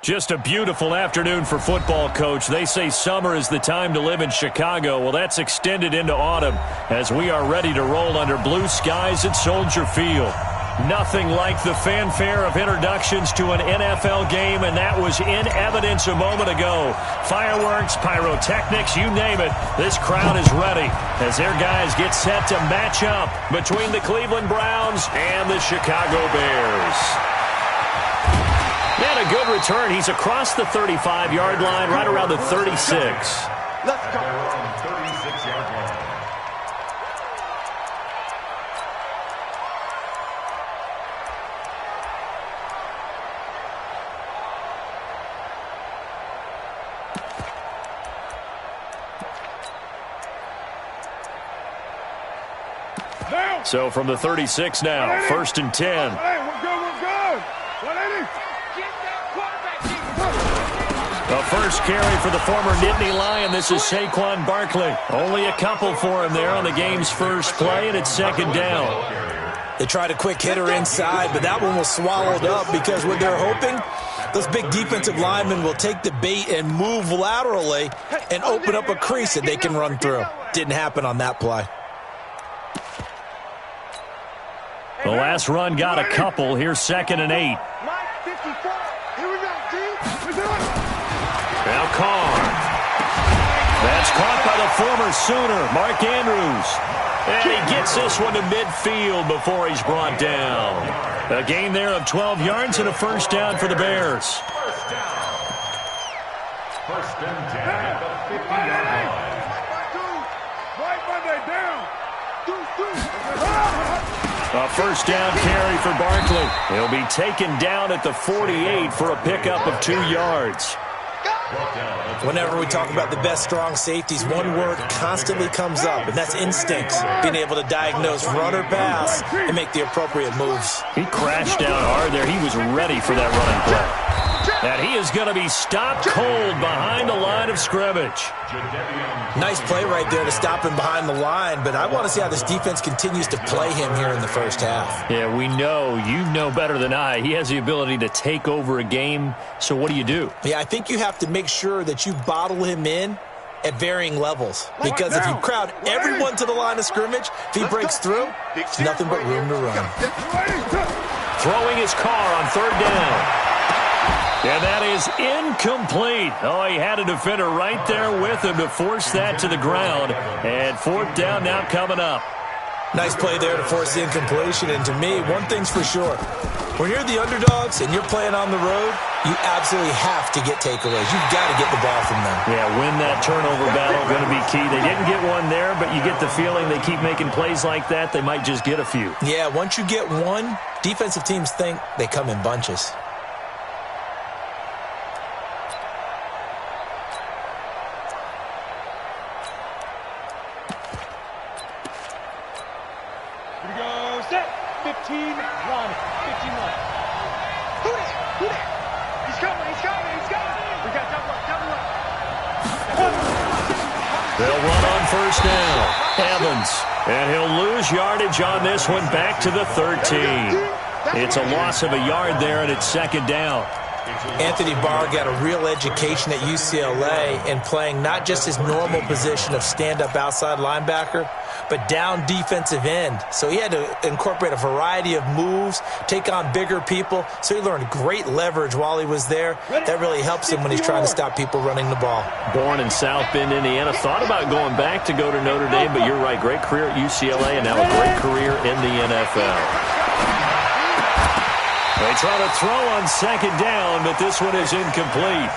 Just a beautiful afternoon for football, Coach. They say summer is the time to live in Chicago. Well, that's extended into autumn as we are ready to roll under blue skies at Soldier Field. Nothing like the fanfare of introductions to an NFL game, and that was in evidence a moment ago. Fireworks, pyrotechnics, you name it. This crowd is ready as their guys get set to match up between the Cleveland Browns and the Chicago Bears. And a good return. He's across the 35-yard line, right around the 36. Let's go. 36-yard line. So from the 36 now, first and 10. Hey, we're good. 180. The first carry for the former Nittany Lion. This is Saquon Barkley. Only a couple for him there on the game's first play, and it's second down. They tried a quick hitter inside, but that one was swallowed up because what they're hoping, those big defensive linemen will take the bait and move laterally and open up a crease that they can run through. Didn't happen on that play. The last run got a couple. Here's second and 8. Now Carr. That's caught by the former Sooner, Mark Andrews. And he gets this one to midfield before he's brought down. A gain there of 12 yards and a first down for the Bears. First and 10 at the 50-yard line. A first down carry for Barkley. He'll be taken down at the 48 for a pickup of 2 yards. Whenever we talk about the best strong safeties, one word constantly comes up, and that's instincts. Being able to diagnose run or pass and make the appropriate moves. He crashed down hard there. He was ready for that running play. And he is going to be stopped cold behind the line of scrimmage. Nice play right there to stop him behind the line, but I want to see how this defense continues to play him here in the first half. Yeah, we know. You know better than I. He has the ability to take over a game, so what do? Yeah, I think you have to make sure that you bottle him in at varying levels, because if you crowd everyone to the line of scrimmage, if he breaks through, it's nothing but room to run. Throwing his car on third down. And that is incomplete. Oh, he had a defender right there with him to force that to the ground. And fourth down now coming up. Nice play there to force the incompletion. And to me, one thing's for sure. When you're the underdogs and you're playing on the road, you absolutely have to get takeaways. You've got to get the ball from them. Yeah, win that turnover battle, going to be key. They didn't get one there, but you get the feeling they keep making plays like that, they might just get a few. Yeah, once you get one, defensive teams think they come in bunches. They'll run on first down. Evans. And he'll lose yardage on this one back to the 13. It's a loss of a yard there, and it's second down. Anthony Barr got a real education at UCLA in playing not just his normal position of stand-up outside linebacker, but down defensive end. So he had to incorporate a variety of moves, take on bigger people. So he learned great leverage while he was there. That really helps him when he's trying to stop people running the ball. Born in South Bend, Indiana. Thought about going back to go to Notre Dame, but you're right. Great career at UCLA and now a great career in the NFL. They try to throw on second down, but this one is incomplete.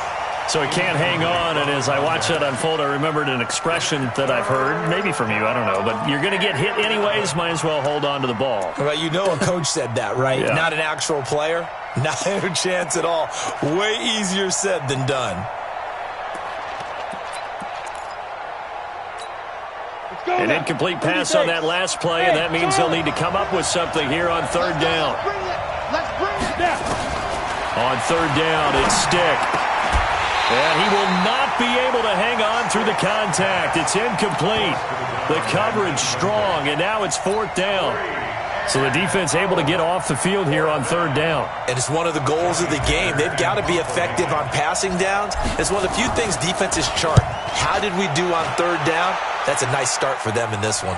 So he can't hang on, and as I watch that unfold, I remembered an expression that I've heard, maybe from you, I don't know, but you're going to get hit anyways, might as well hold on to the ball. Well, you know a coach said that, right? Yeah. Not an actual player? Not a chance at all. Way easier said than done. An incomplete pass on that last play, and that means they'll need to come up with something here on third down. On third down, it's Stick. And he will not be able to hang on through the contact. It's incomplete. The coverage strong, and now it's fourth down. So the defense able to get off the field here on third down. And it's one of the goals of the game. They've got to be effective on passing downs. It's one of the few things defenses chart. How did we do on third down? That's a nice start for them in this one.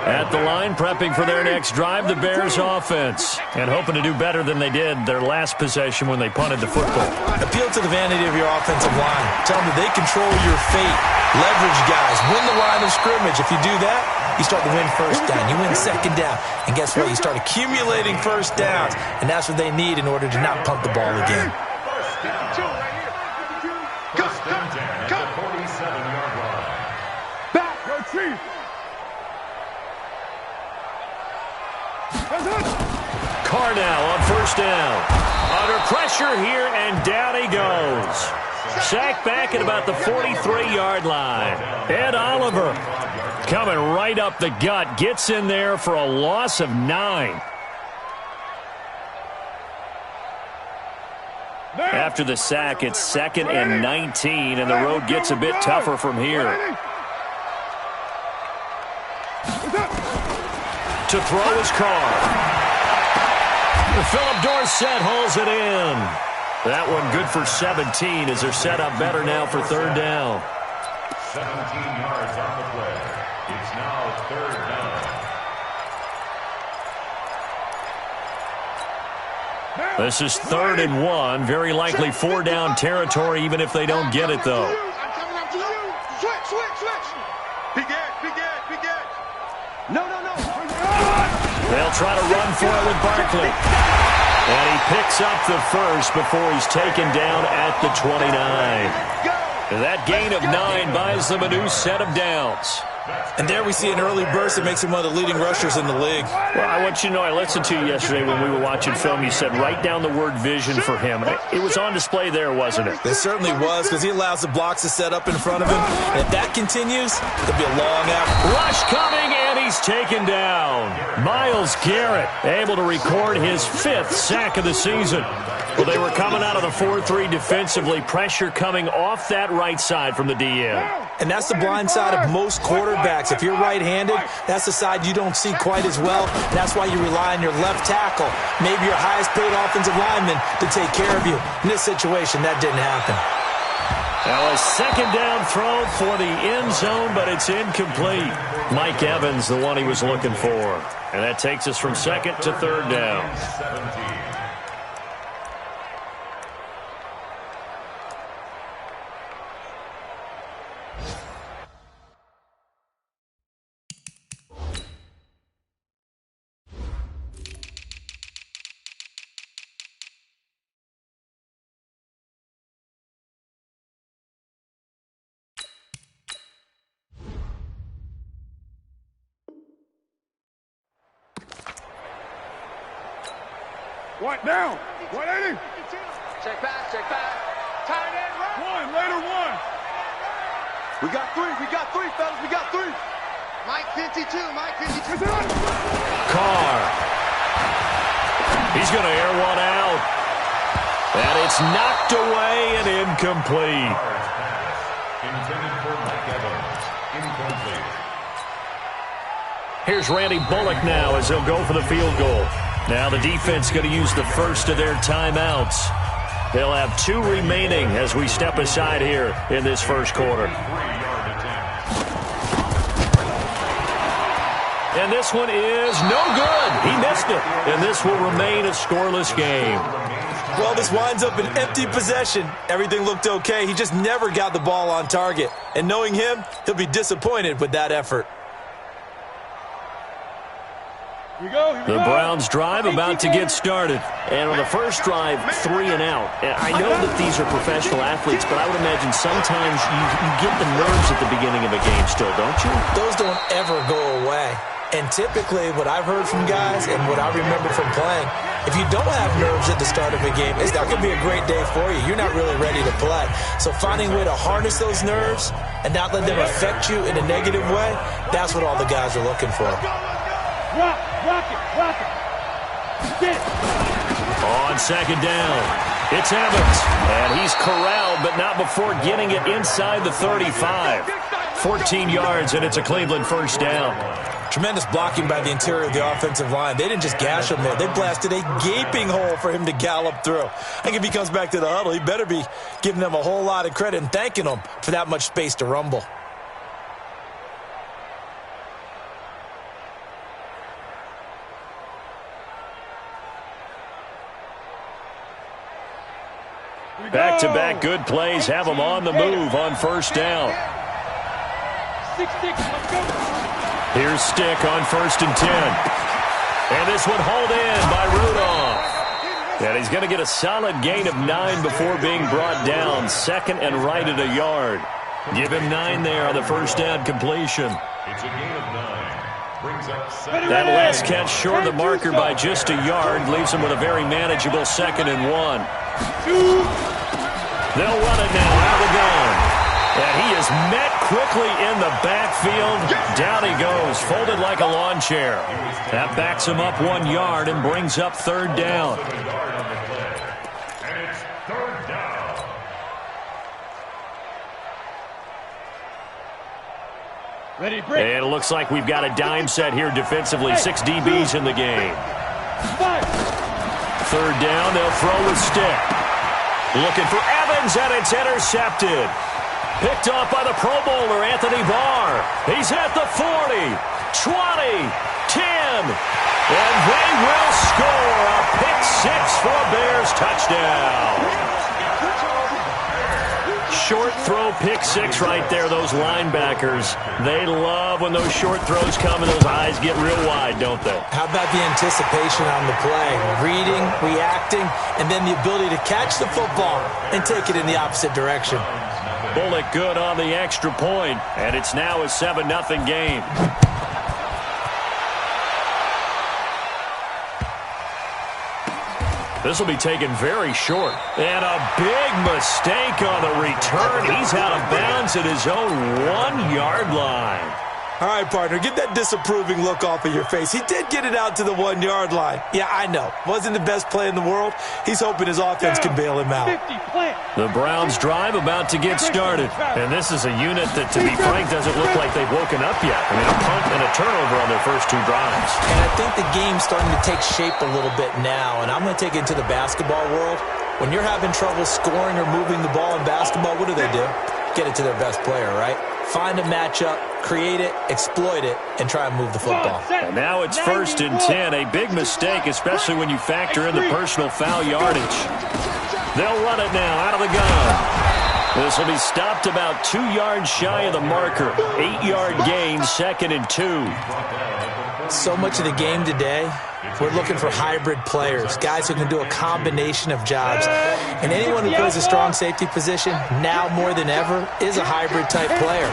At the line, prepping for their next drive, the Bears offense. And hoping to do better than they did their last possession when they punted the football. Appeal to the vanity of your offensive line. Tell them that they control your fate. Leverage guys. Win the line of scrimmage. If you do that, you start to win first down. You win second down. And guess what? You start accumulating first downs. And that's what they need in order to not punt the ball again. Back, retreat. Carr now on first down. Under pressure here, and down he goes. Sacked back at about the 43-yard line. Ed Oliver coming right up the gut. Gets in there for a loss of 9. After the sack, it's 2nd and 19, and the road gets a bit tougher from here. To throw his Carr. Philip Dorsett hauls it in. That one good for 17 as they're set up better now for third down. 17 yards on the play. It's now third down. This is 3rd and 1. Very likely 4-down territory even if they don't get it, though. I'm coming up to you. Switch. Be good. No. They'll try to run for it with Barkley. And he picks up the first before he's taken down at the 29. That gain of 9 buys them a new set of downs. And there we see an early burst that makes him one of the leading rushers in the league. Well, I want you to know, I listened to you yesterday when we were watching film. You said write down the word vision for him. It was on display there, wasn't it? It certainly was, because he allows the blocks to set up in front of him. And if that continues, it'll be a long after. Rush coming, and he's taken down. Myles Garrett able to record his 5th sack of the season. Well, they were coming out of the 4-3 defensively. Pressure coming off that right side from the DN. And that's the blind side of most quarterbacks. If you're right-handed, that's the side you don't see quite as well. That's why you rely on your left tackle, maybe your highest-paid offensive lineman, to take care of you. In this situation, that didn't happen. Now a 2nd down throw for the end zone, but it's incomplete. Mike Evans, the one he was looking for. And that takes us from 2nd to 3rd down. 17. What down? 180. Check back. Tight end, right. Later one. We got three, fellas. We got 3. Mike 52. Carr. He's going to air one out. And it's knocked away and incomplete. Intended for Mike Evans. Incomplete. Here's Randy Bullock now as he'll go for the field goal. Now the defense going to use the first of their timeouts. They'll have 2 remaining as we step aside here in this first quarter. 3-yard attempt. And this one is no good. He missed it. And this will remain a scoreless game. Well, this winds up an empty possession. Everything looked okay. He just never got the ball on target. And knowing him, he'll be disappointed with that effort. Here we go. The Browns drive about to get started. And on the first drive, 3 and out. And I know that these are professional athletes, but I would imagine sometimes you get the nerves at the beginning of a game still, don't you? Those don't ever go away. And typically what I've heard from guys and what I remember from playing, if you don't have nerves at the start of a game, it's not going to be a great day for you. You're not really ready to play. So finding a way to harness those nerves and not let them affect you in a negative way, that's what all the guys are looking for. Rock it. On 2nd down. It's Evans, and he's corralled, but not before getting it inside the 35. 14 yards, and it's a Cleveland first down. Tremendous blocking by the interior of the offensive line. They didn't just gash him there. They blasted a gaping hole for him to gallop through. I think if he comes back to the huddle, he better be giving them a whole lot of credit and thanking them for that much space to rumble. Back-to-back good plays have them on the move on first down. Here's Stick on 1st and 10. And this one hauled in by Rudolph. And he's going to get a solid gain of 9 before being brought down. 2nd and right at a yard. Give him 9 there on the first down completion. It's a gain of 9. Brings up 7. That last catch short of the marker by just a yard leaves him with a very manageable 2nd and 1. They'll run it now out of the gun. And he is met quickly in the backfield. Down he goes, folded like a lawn chair. That backs him up 1 yard and brings up 3rd down. And it's 3rd down. Ready, break. And it looks like we've got a dime set here defensively. 6 DBs in the game. 3rd down, they'll throw with Stick. Looking for Evans, and it's intercepted. Picked off by the Pro Bowler, Anthony Barr. He's at the 40, 20, 10, and they will score a pick-6 for a Bears touchdown. Short throw pick-6 right there, those linebackers. They love when those short throws come and those eyes get real wide, don't they? How about the anticipation on the play? Reading, reacting, and then the ability to catch the football and take it in the opposite direction. Bullock good on the extra point, and it's now a 7-0 game. This will be taken very short. And a big mistake on the return. He's out of bounds at his own 1-yard line. All right, partner, get that disapproving look off of your face. He did get it out to the 1-yard line. Yeah, I know. Wasn't the best play in the world. He's hoping his offense can bail him out. The Browns drive about to get started. And this is a unit that, to be frank, doesn't look like they've woken up yet. I mean, a punt and a turnover on their first 2 drives. And I think the game's starting to take shape a little bit now. And I'm going to take it into the basketball world. When you're having trouble scoring or moving the ball in basketball, what do? Get it to their best player, right? Find a matchup, create it, exploit it, and try and move the football. And now it's 1st and 10. A big mistake, especially when you factor in the personal foul yardage. They'll run it now out of the gun. This will be stopped about 2 yards shy of the marker. 8-yard gain, 2nd and 2. So much of the game today, we're looking for hybrid players, guys who can do a combination of jobs. And anyone who plays a strong safety position, now more than ever, is a hybrid-type player.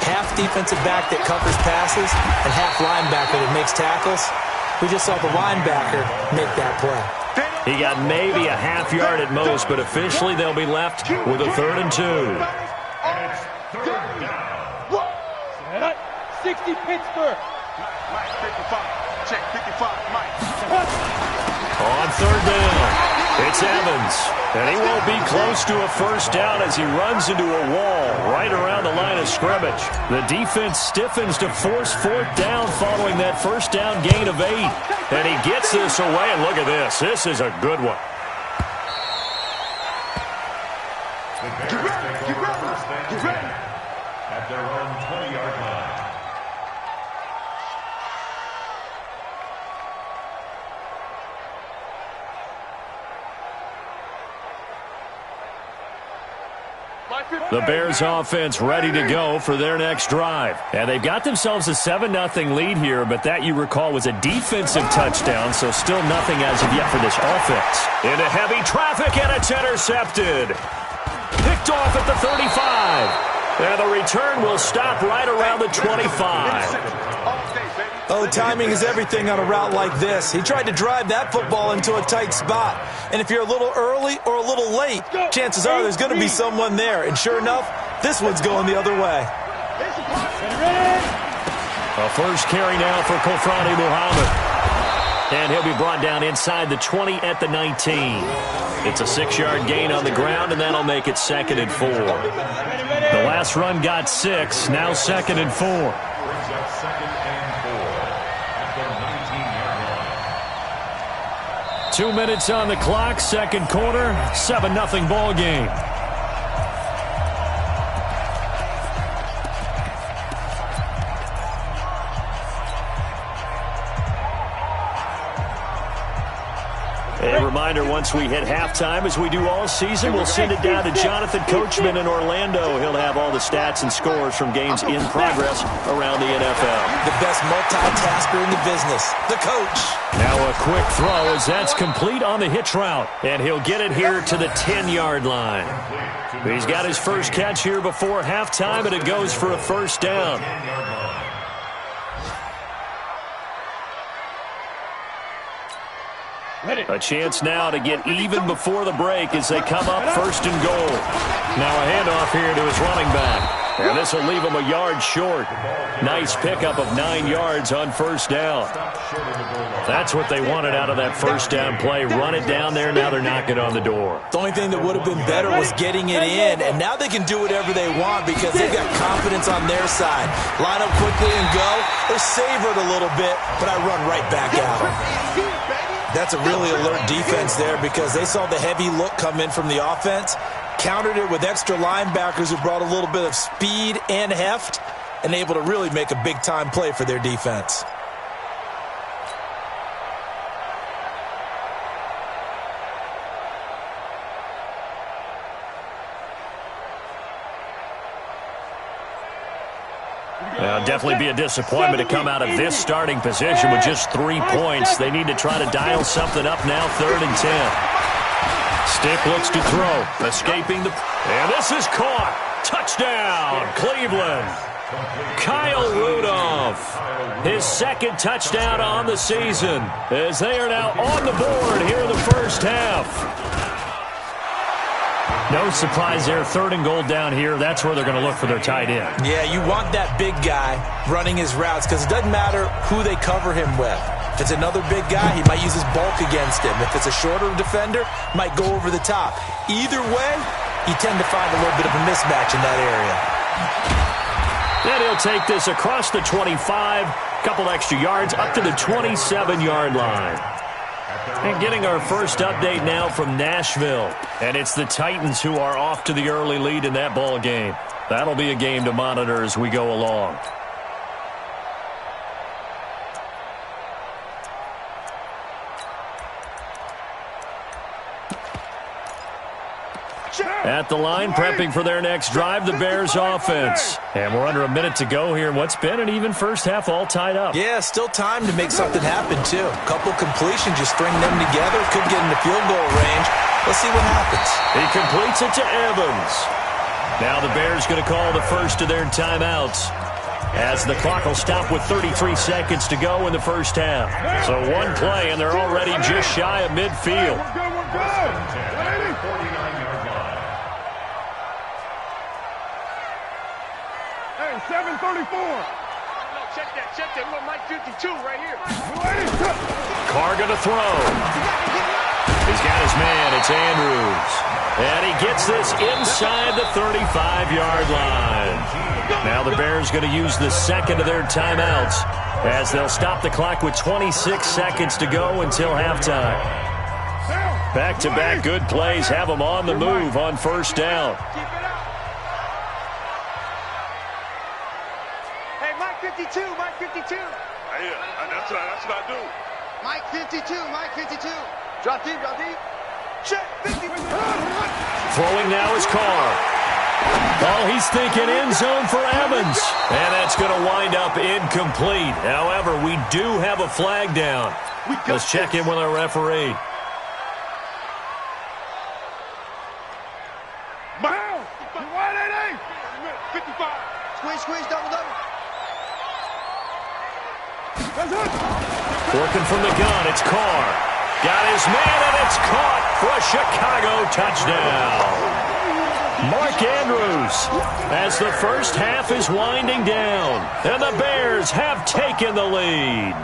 Half defensive back that covers passes and half linebacker that makes tackles. We just saw the linebacker make that play. He got maybe a half yard at most, but officially they'll be left with a 3rd and 2. And it's 3rd down. 60 Pittsburgh. Mike, 55. Check, 55. Mike. On 3rd down, it's Evans. And he won't be close to a first down as he runs into a wall right around the line of scrimmage. The defense stiffens to force 4th down following that first down gain of 8. And he gets this away, and look at this. This is a good one. The Bears take over 1st and 10 at their own 20-yard line. The Bears offense ready to go for their next drive. And they've got themselves a 7-0 lead here, but that, you recall, was a defensive touchdown, so still nothing as of yet for this offense. Into heavy traffic, and it's intercepted. Picked off at the 35. And the return will stop right around the 25. Oh, timing is everything on a route like this. He tried to drive that football into a tight spot. And if you're a little early or a little late, chances are there's going to be someone there. And sure enough, this one's going the other way. A first carry now for Kofrani Muhammad. And he'll be brought down inside the 20 at the 19. It's a 6-yard gain on the ground, and that'll make it 2nd and 4. The last run got 6, now 2nd and 4. Brings up 2nd and 4 at the 19-yard line. 2 minutes on the clock, second quarter, 7-0 ball game. A reminder, once we hit halftime, as we do all season, we'll send it down to Jonathan Coachman in Orlando. He'll have all the stats and scores from games in progress around the NFL. The best multitasker in the business, the coach. Now a quick throw as that's complete on the hitch route. And he'll get it here to the 10-yard line. He's got his first catch here before halftime, and it goes for a first down. A chance now to get even before the break as they come up 1st and goal. Now a handoff here to his running back. And this will leave him a yard short. Nice pickup of 9 yards on first down. That's what they wanted out of that first down play. Run it down there. Now they're knocking on the door. The only thing that would have been better was getting it in, and now they can do whatever they want because they've got confidence on their side. Line up quickly and go, or savor it a little bit, but I run right back at them. That's a really alert defense there because they saw the heavy look come in from the offense, countered it with extra linebackers who brought a little bit of speed and heft, and able to really make a big-time play for their defense. Definitely be a disappointment to come out of this starting position with just 3 points. They need to try to dial something up now, 3rd and 10. Stick looks to throw, escaping the... And this is caught. Touchdown, Cleveland. Kyle Rudolph, his 2nd touchdown on the season, as they are now on the board here in the first half. No surprise there, 3rd and goal down here. That's where they're going to look for their tight end. Yeah, you want that big guy running his routes because it doesn't matter who they cover him with. If it's another big guy, he might use his bulk against him. If it's a shorter defender, might go over the top. Either way, you tend to find a little bit of a mismatch in that area. And he'll take this across the 25, couple extra yards, up to the 27-yard line. And getting our first update now from Nashville. And it's the Titans who are off to the early lead in that ball game. That'll be a game to monitor as we go along. At the line, prepping for their next drive, the Bears offense. And we're under a minute to go here in what's been an even first half, all tied up. Yeah, still time to make something happen, too. A couple completions, just string them together. Could get into field goal range. Let's see what happens. He completes it to Evans. Now the Bears going to call the first of their timeouts, as the clock will stop with 33 seconds to go in the first half. So one play, and they're already just shy of midfield. Hey, 7:34. No, check that. Little Mike 52 right here. Carr going to throw. He's got his man. It's Andrews. And he gets this inside the 35-yard line. Now the Bears going to use the second of their timeouts, as they'll stop the clock with 26 seconds to go until halftime. Back-to-back good plays have them on the move on first down. Keep it up. Hey, Mike 52. That's what I do. Mike 52. Drop deep. Check. 50. Throwing now is Carr. Oh, he's thinking end zone for Evans. And that's going to wind up incomplete. However, we do have a flag down. Let's check in with our referee. Bow. 188. 55. Squeeze, double. That's it. Working from the gun, it's Carr. Got his man, and it's caught for a Chicago touchdown. Mark Andrews, as the first half is winding down, and the Bears have taken the lead.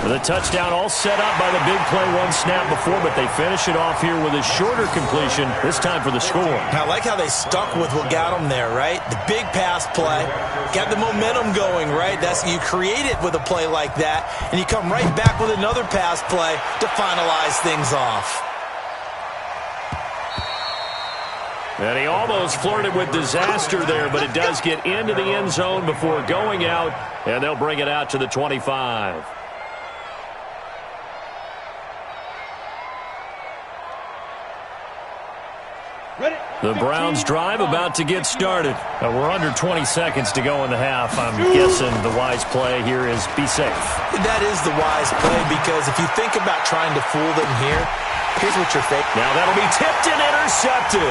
The touchdown all set up by the big play one snap before, but they finish it off here with a shorter completion, this time for the score. I like how they stuck with what got them there, right? The big pass play, got the momentum going, right? You create it with a play like that, and you come right back with another pass play to finalize things off. And he almost flirted with disaster there, but it does get into the end zone before going out, and they'll bring it out to the 25. The Browns drive about to get started. We're under 20 seconds to go in the half. I'm guessing the wise play here is be safe. That is the wise play, because if you think about trying to fool them here, here's what you're faking. Now that'll be tipped and intercepted.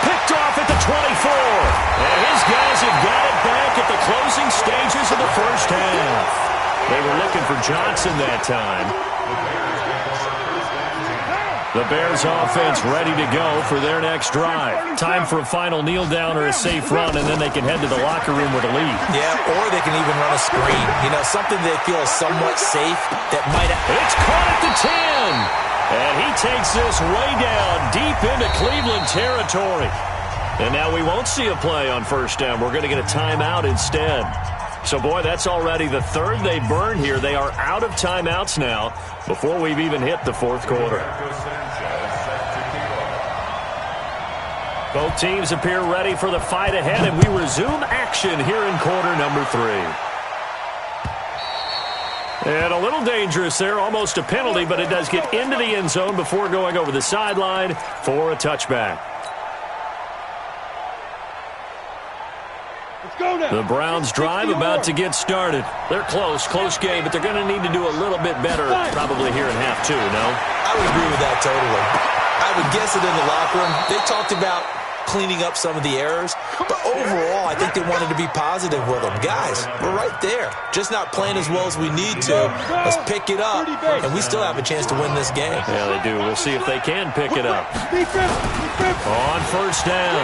Picked off at the 24. And his guys have got it back at the closing stages of the first half. They were looking for Johnson that time. The Bears offense ready to go for their next drive. Time for a final kneel down or a safe run, and then they can head to the locker room with a lead. Yeah, or they can even run a screen. You know, something they feel is somewhat safe that might have... It's caught at the 10. And he takes this way down deep into Cleveland territory. And now we won't see a play on first down. We're going to get a timeout instead. So, boy, that's already the third they burn here. They are out of timeouts now before we've even hit the fourth quarter. Both teams appear ready for the fight ahead, and we resume action here in quarter number 3. And a little dangerous there, almost a penalty, but it does get into the end zone before going over the sideline for a touchback. The Browns drive about to get started. They're close game, but they're going to need to do a little bit better probably here in half 2, no? I would agree with that totally. I would guess it in the locker room. They talked about cleaning up some of the errors, but overall, I think they wanted to be positive with them. Guys, we're right there. Just not playing as well as we need to. Let's pick it up, and we still have a chance to win this game. Yeah, they do. We'll see if they can pick it up. On first down,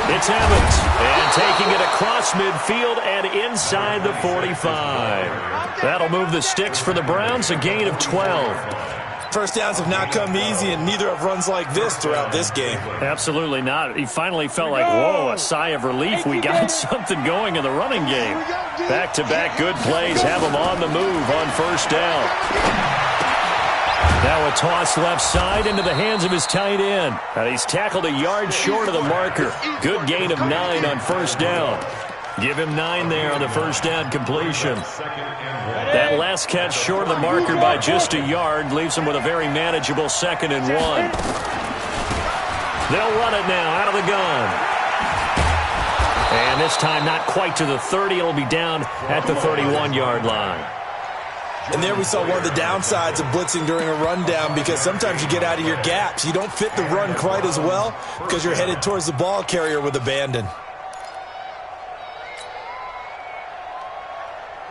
it's Evans, and taking it across midfield and inside the 45. That'll move the sticks for the Browns, a gain of 12. First downs have not come easy, and neither have runs like this throughout this game. Absolutely not. He finally felt like, whoa, a sigh of relief. We got something going in the running game. Back-to-back good plays have him on the move on first down. Now a toss left side into the hands of his tight end. And he's tackled a yard short of the marker. Good gain of 9 on first down. Give him 9 there on the first down completion. That last catch short of the marker by just a yard leaves him with a very manageable 2nd and 1. They'll run it now out of the gun. And this time not quite to the 30. It'll be down at the 31-yard line. And there we saw one of the downsides of blitzing during a rundown, because sometimes you get out of your gaps. You don't fit the run quite as well because you're headed towards the ball carrier with abandon.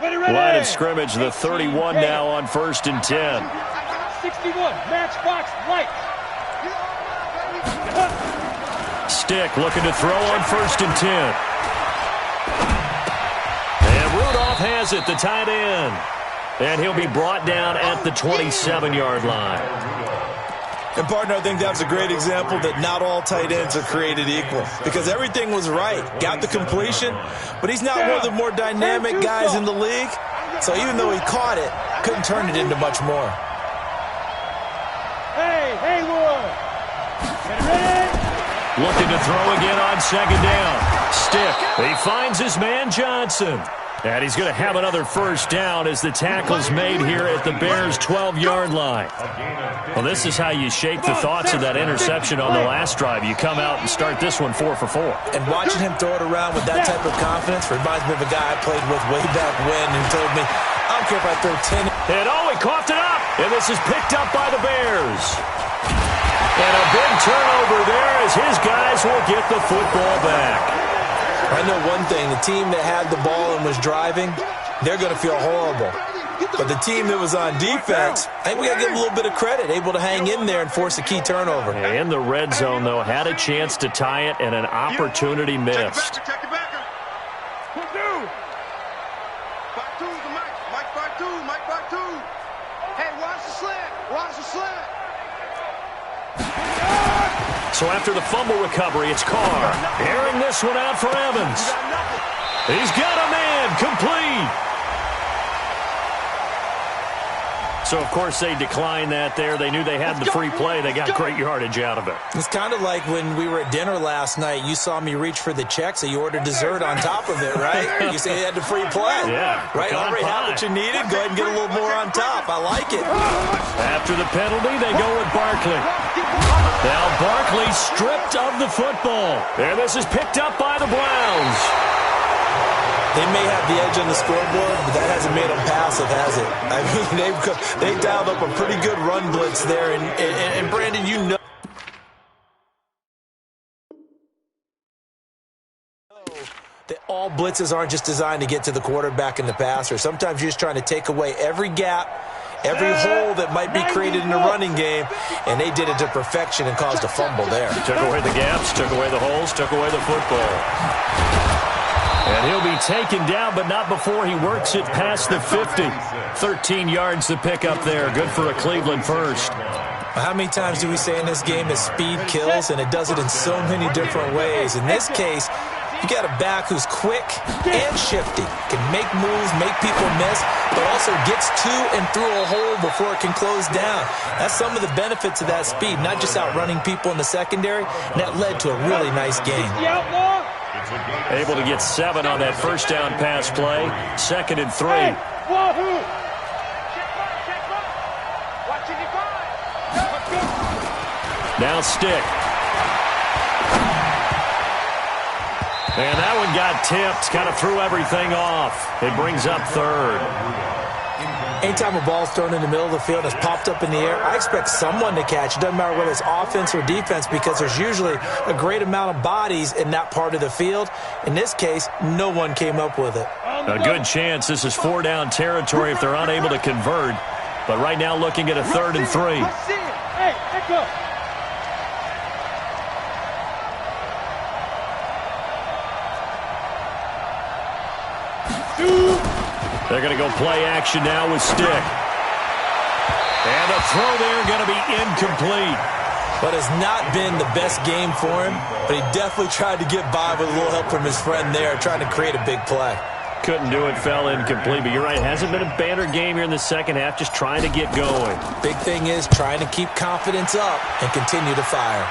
Line of scrimmage, the 31 now on 1st and 10. 61, matchbox light. Stick looking to throw on 1st and 10. And Rudolph has it, the tight end. And he'll be brought down at the 27-yard line. And, partner, I think that was a great example that not all tight ends are created equal, because everything was right. Got the completion, but he's not one of the more dynamic guys in the league. So even though he caught it, couldn't turn it into much more. Hey, Haywood. Get ready. Looking to throw again on 2nd down. Stick. He finds his man Johnson. And he's going to have another first down as the tackle's made here at the Bears' 12-yard line. Well, this is how you shape the thoughts of that interception on the last drive. You come out and start this one 4 for 4. And watching him throw it around with that type of confidence reminds me of a guy I played with way back when who told me, I don't care if I throw 10. And he coughed it up. And this is picked up by the Bears. And a big turnover there as his guys will get the football back. I know one thing, the team that had the ball and was driving, they're going to feel horrible. But the team that was on defense, I think we got to give them a little bit of credit, able to hang in there and force a key turnover. In the red zone, though, had a chance to tie it and an opportunity missed. Check it back. Mike 5-2, Mike 5-2. Hey, watch the slant. Watch the slant. So after the fumble recovery, it's Carr. Airing this one out for Evans. He's got a man, complete. So, of course, they declined that there. They knew they had the free play. They got great yardage out of it. It's kind of like when we were at dinner last night. You saw me reach for the check, so you ordered dessert on top of it, right? You said you had the free play. Yeah. Right? Already had what you needed. Go ahead and get a little more on top. I like it. After the penalty, they go with Barkley. Now Barkley stripped of the football. And this is picked up by the Browns. They may have the edge on the scoreboard, but that hasn't made them passive, has it? I mean, they've dialed up a pretty good run blitz there. And Brandon, you know that all blitzes aren't just designed to get to the quarterback and the passer. Sometimes you're just trying to take away every gap, every hole that might be created in the running game, and they did it to perfection and caused a fumble there. Took away the gaps, took away the holes, took away the football. And he'll be taken down, but not before he works it past the 50. 13 yards to pick up there. Good for a Cleveland first. How many times do we say in this game that speed kills, and it does it in so many different ways? In this case, you got a back who's quick and shifty, can make moves, make people miss, but also gets to and through a hole before it can close down. That's some of the benefits of that speed, not just outrunning people in the secondary, and that led to a really nice game. Able to get 7 on that first down pass play. 2nd and 3. Now Stick. And that one got tipped. Kind of threw everything off. It brings up 3rd. Anytime a ball's thrown in the middle of the field and it's popped up in the air, I expect someone to catch. It doesn't matter whether it's offense or defense, because there's usually a great amount of bodies in that part of the field. In this case, no one came up with it. A good chance this is 4-down territory if they're unable to convert. But right now looking at a 3rd and 3. Hey, let's go. They're going to go play action now with Stick. And the throw there going to be incomplete. But it's not been the best game for him, but he definitely tried to get by with a little help from his friend there, trying to create a big play. Couldn't do it, fell incomplete. But you're right, it hasn't been a banner game here in the second half, just trying to get going. Big thing is trying to keep confidence up and continue to fire.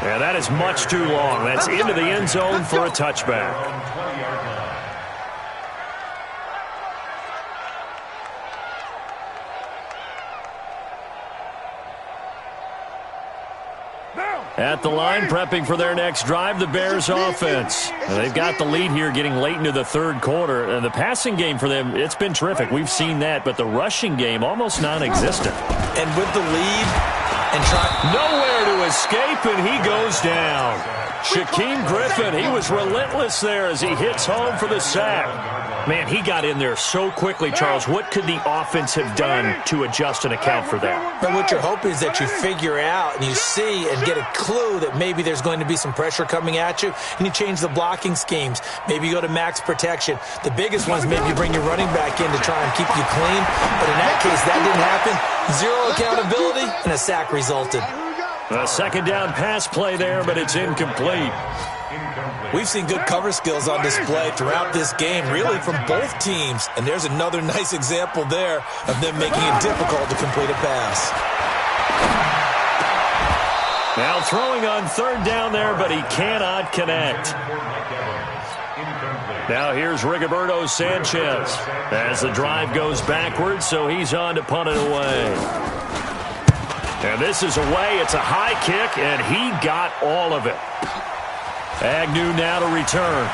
Yeah, that is much too long. That's into the end zone for a touchback. At the line, prepping for their next drive, the Bears offense. And they've got the lead here getting late into the 3rd quarter. And the passing game for them, it's been terrific. We've seen that, but the rushing game almost non-existent. And with the lead and nowhere to escape, and he goes down. Shaquem Griffin, he was relentless there as he hits home for the sack. Man, he got in there so quickly, Charles. What could the offense have done to adjust and account for that? But what you're hoping is that you figure out and you see and get a clue that maybe there's going to be some pressure coming at you, and you change the blocking schemes. Maybe you go to max protection. The biggest one is maybe you bring your running back in to try and keep you clean. But in that case, that didn't happen. 0 accountability, and a sack resulted. A 2nd down pass play there, but it's incomplete. We've seen good cover skills on display throughout this game, really from both teams. And there's another nice example there of them making it difficult to complete a pass. Now throwing on 3rd down there, but he cannot connect. Now here's Rigoberto Sanchez as the drive goes backwards, so he's on to punt it away. And this is away. It's a high kick, and he got all of it. Agnew now to return.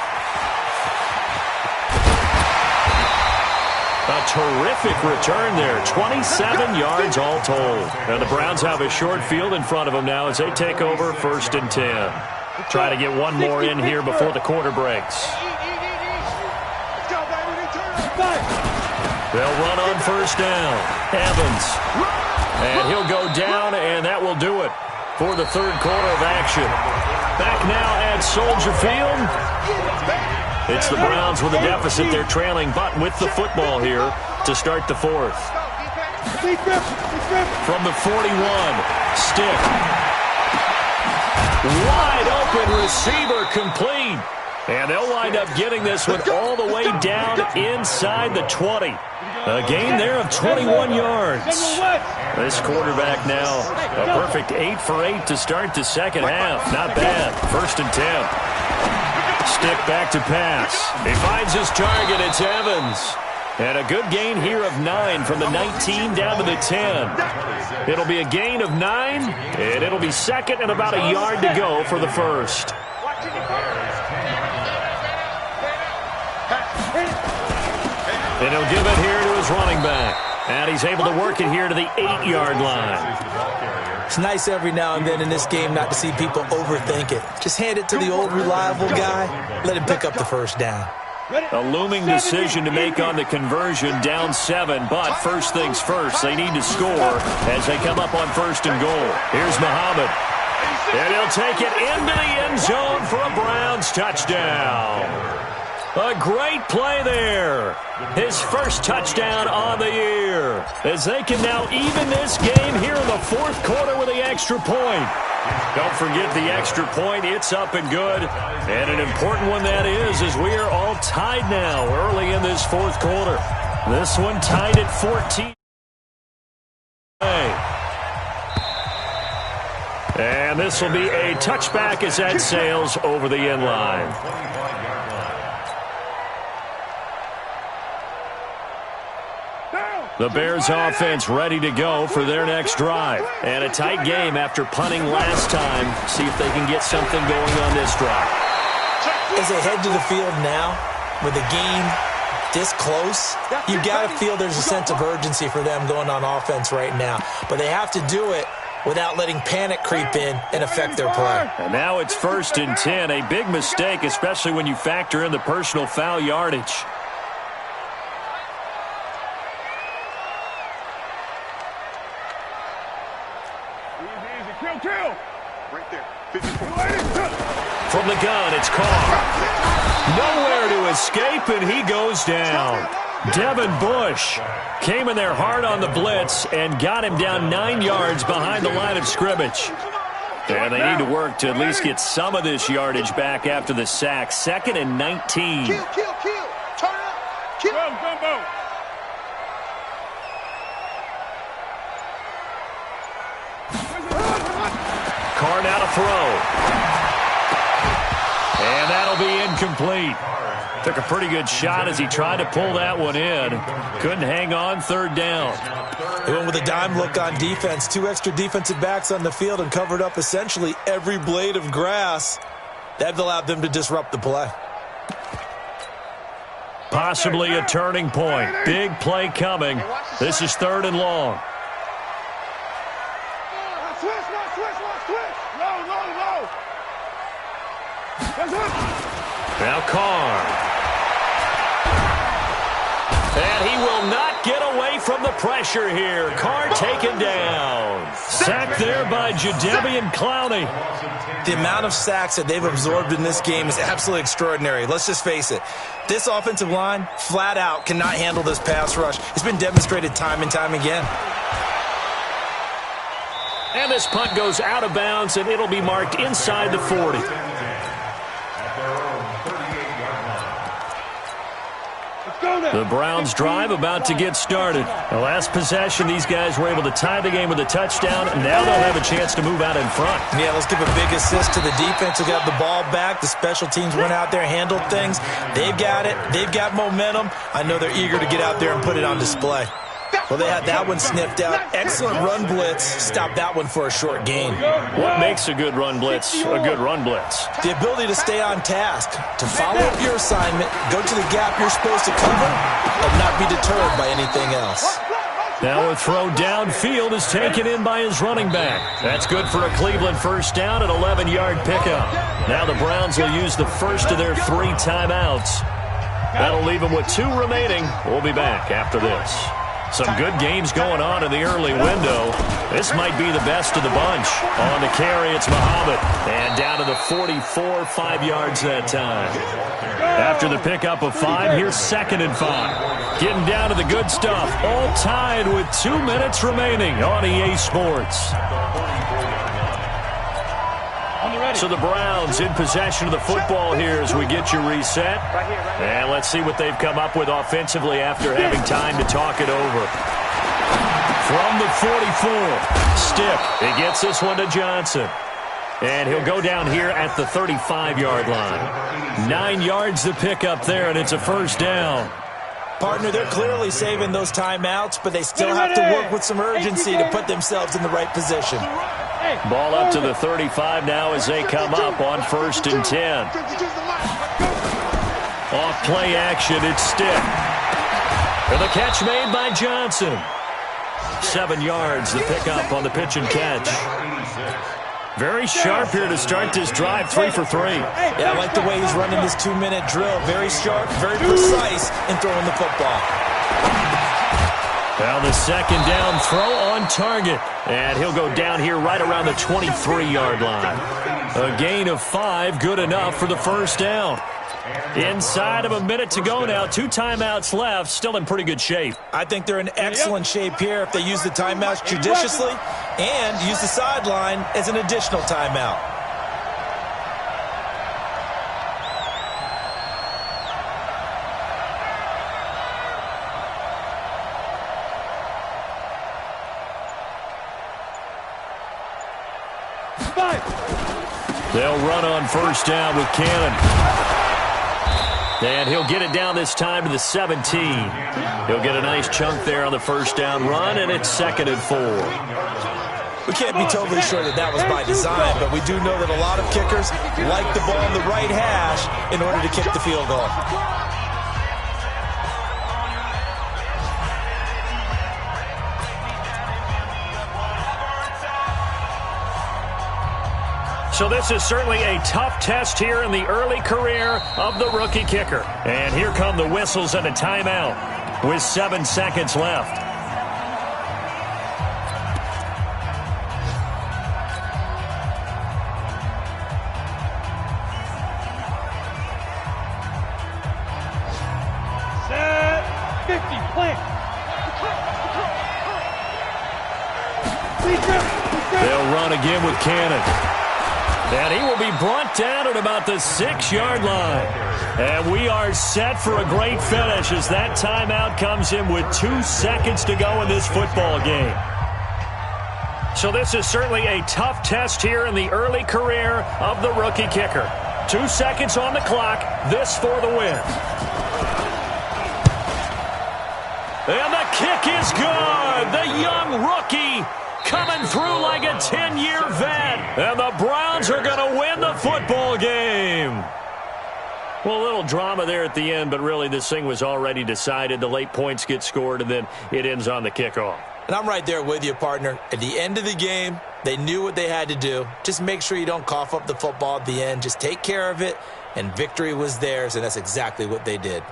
A terrific return there. 27 yards all told. And the Browns have a short field in front of them now as they take over 1st and 10. Try to get one more in here before the quarter breaks. They'll run on 1st down. Evans. And he'll go down, and that will do it for the 3rd quarter of action. Back now at Soldier Field. It's the Browns with a deficit. They're trailing, but with the football here to start the fourth. From the 41, stick. Wide open receiver complete. And they'll wind up getting this one all the way down inside the 20. A gain there of 21 yards. This quarterback now a perfect 8 for 8 to start the second half. Not bad. 1st and 10. Stick back to pass. He finds his target. It's Evans. And a good gain here of 9 from the 19 down to the 10. It'll be a gain of 9, and it'll be second and about a yard to go for the first. And he'll give it here to his running back. And he's able to work it here to the 8-yard line. It's nice every now and then in this game not to see people overthink it. Just hand it to the old reliable guy. Let him pick up the first down. A looming decision to make on the conversion, down 7. But first things first, they need to score as they come up on 1st and goal. Here's Muhammad. And he'll take it into the end zone for a Browns touchdown. A great play there. His first touchdown on the year. As they can now even this game here in the 4th quarter with the extra point. Don't forget the extra point. It's up and good. And an important one that is, as we are all tied now early in this 4th quarter. This one tied at 14. And this will be a touchback as that sails over the end line. The Bears offense ready to go for their next drive. And a tight game after punting last time. See if they can get something going on this drive. As they head to the field now, with the game this close, you've got to feel there's a sense of urgency for them going on offense right now. But they have to do it without letting panic creep in and affect their play. And now it's 1st and 10. A big mistake, especially when you factor in the personal foul yardage. Right there. 54. From the gun, it's Carr. Nowhere to escape, and he goes down. Devin Bush came in there hard on the blitz and got him down 9 yards behind the line of scrimmage. And they need to work to at least get some of this yardage back after the sack. 2nd and 19. Kill. Turn up. Kill. Gumbo. Carr now to throw. And that'll be incomplete. Took a pretty good shot as he tried to pull that one in. Couldn't hang on 3rd down. They went with a dime look on defense. 2 extra defensive backs on the field and covered up essentially every blade of grass. That allowed them to disrupt the play. Possibly a turning point. Big play coming. This is 3rd and long. Switch. Low. Now Carr. And he will not get away from the pressure here. Carr taken down. Sacked there by Jadeveon Clowney. The amount of sacks that they've absorbed in this game is absolutely extraordinary. Let's just face it. This offensive line, flat out, cannot handle this pass rush. It's been demonstrated time and time again. And this punt goes out of bounds, and it'll be marked inside the 40. The Browns drive about to get started. The last possession, these guys were able to tie the game with a touchdown, and now they'll have a chance to move out in front. Yeah, let's give a big assist to the defense who got the ball back. The special teams went out there, handled things. They've got it. They've got momentum. I know they're eager to get out there and put it on display. Well, they had that one sniffed out. Excellent run blitz. Stopped that one for a short gain. What makes a good run blitz a good run blitz? The ability to stay on task, to follow up your assignment, go to the gap you're supposed to cover, and not be deterred by anything else. Now a throw downfield is taken in by his running back. That's good for a Cleveland first down and 11-yard pickup. Now the Browns will use the first of their 3 timeouts. That'll leave them with 2 remaining. We'll be back after this. Some good games going on in the early window. This might be the best of the bunch. On the carry, it's Muhammad. And down to the 44, 5 yards that time. After the pickup of 5, here's 2nd and 5. Getting down to the good stuff. All tied with 2 minutes remaining on EA Sports. So the Browns in possession of the football here as we get you reset. And let's see what they've come up with offensively after having time to talk it over. From the 44, Stick. He gets this one to Johnson. And he'll go down here at the 35-yard line. 9 yards to pick up there, and it's a first down. Partner, they're clearly saving those timeouts, but they still have to work with some urgency to put themselves in the right position. Ball up to the 35 now as they come up on 1st and 10. Off play action, it's Stick. And the catch made by Johnson. 7 yards to pick up on the pitch and catch. Very sharp here to start this drive, 3 for 3. Yeah, I like the way he's running this 2-minute drill. Very sharp, very precise in throwing the football. Now the 2nd down throw on target. And he'll go down here right around the 23-yard line. A gain of 5, good enough for the first down. Inside of a minute to go now. 2 timeouts left. Still in pretty good shape. I think they're in excellent shape here if they use the timeouts judiciously and use the sideline as an additional timeout. They'll run on first down with Cannon. And he'll get it down this time to the 17. He'll get a nice chunk there on the first down run, and it's 2nd and 4. We can't be totally sure that that was by design, but we do know that a lot of kickers like the ball in the right hash in order to kick the field goal. So this is certainly a tough test here in the early career of the rookie kicker. And here come the whistles and a timeout with 7 seconds left. Set 50, plant. They'll run again with Cannon. And he will be brought down at about the 6-yard line. And we are set for a great finish as that timeout comes in with 2 seconds to go in this football game. So this is certainly a tough test here in the early career of the rookie kicker. 2 seconds on the clock. This for the win. And the kick is good. The young rookie coming through like a 10-year vet. And the Browns are going to win the football game. Well, a little drama there at the end, but really this thing was already decided. The late points get scored, and then it ends on the kickoff. And I'm right there with you, partner. At the end of the game, they knew what they had to do. Just make sure you don't cough up the football at the end. Just take care of it, and victory was theirs, and that's exactly what they did.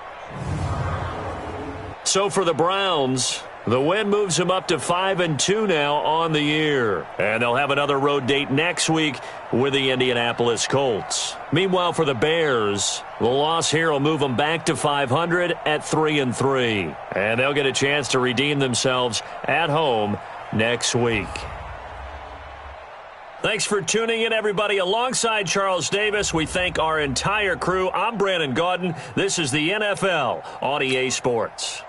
So for the Browns, the win moves them up to 5-2 now on the year. And they'll have another road date next week with the Indianapolis Colts. Meanwhile, for the Bears, the loss here will move them back to 500 at 3-3. And they'll get a chance to redeem themselves at home next week. Thanks for tuning in, everybody. Alongside Charles Davis, we thank our entire crew. I'm Brandon Gaudin. This is the NFL on EA Sports.